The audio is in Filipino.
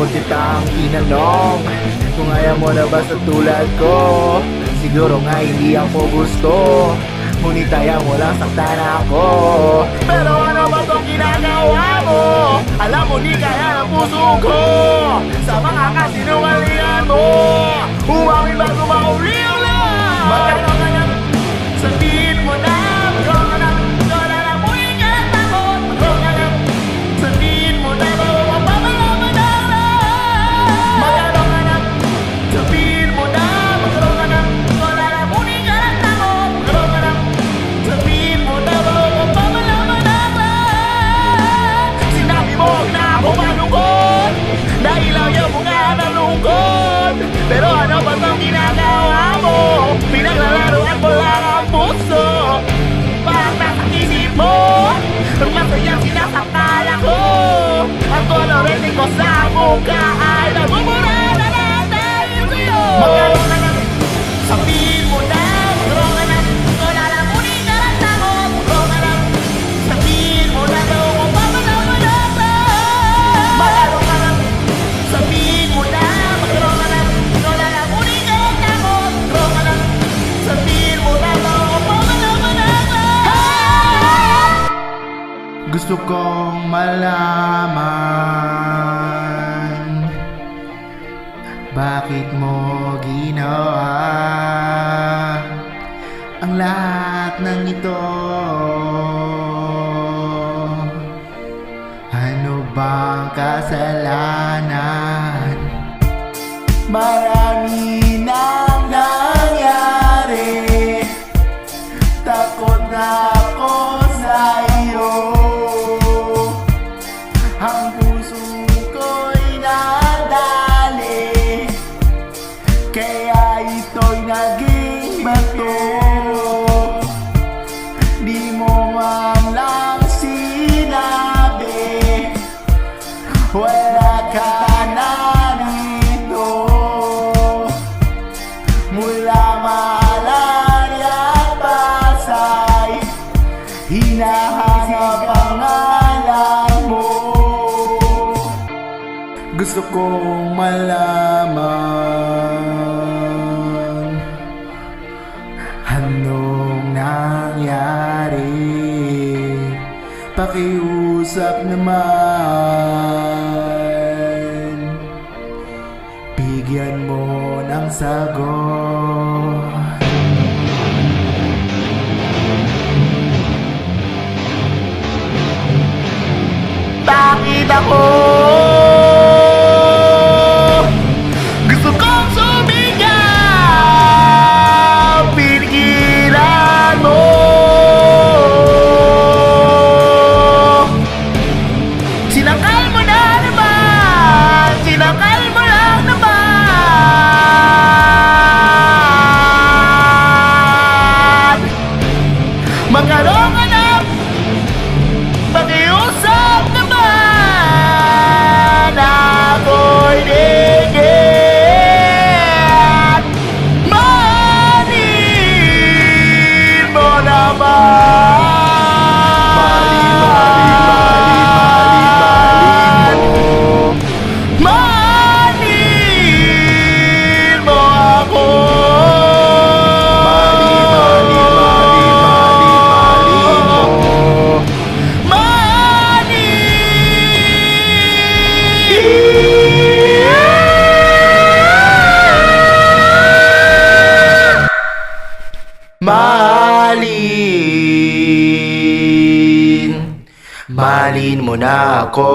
Kapag kitang tinanong kung ayaw mo na ba sa tulad ko, siguro nga hindi ako gusto, ngunit ayaw mo lang saktan ako. Pero ano ba itong ginagawa mo? Alam mo di kaya ng puso ko sa mga kasinungalingan mo. Umawin bago maulil na magkano ka na, sabihin mo na magkano ka na, wala na mo ikat ako, magkano ka na, sabihin mo na mapapalaman na magkano ka na, sabihin mo na magkano ka na, wala na mo ikat ako, magkano ka na, sabihin mo na mapapalaman na. Sinabi mo na ako malungkot dahil ayaw mo nga nalungkot. Pero ano ba itong ginagawa mo? Pinaglalaruan mo lang ang puso. Parang nasa isip mo masayang sinasaktan ako. Ang kolorete ko sa mukha ay nagmumura na lang dahil sa'yo. Magkano ka na, sabihin mo na magkano ka na, wala na muli ka lang takot. Magkano ka na, sabihin mo na kung mapapalaman na ba. Magkano ka na, sabihin mo na magkano ka na, wala na muli ka lang takot. Magkano ka na, sabihin mo na kung mapapalaman na ba. Gusto kong malaman bakit mo ginawa ang lahat ng ito. Ano bang kasalanan? Marami nang nangyari, takot na ako sa iyo. Ang puso ko'y nadali, kaya ito'y naging bato. Di mo man lang sinabi, wala ka na dito. Mula Malaya at Pasay, hinahanap ang alam mo. Gusto kong malaman anong nangyari. Pakiusap naman, bigyan mo ng sagot. Bakit ako? Gusto kong sumigaw, pinigilan mo. Sinakal mo na naman, sinakal mo lang naman. Magkaroon ka na, pakiusap naman, ako'y digit. Mahalin mo naman. Mahalin mo ako. Mahalin mo na ako.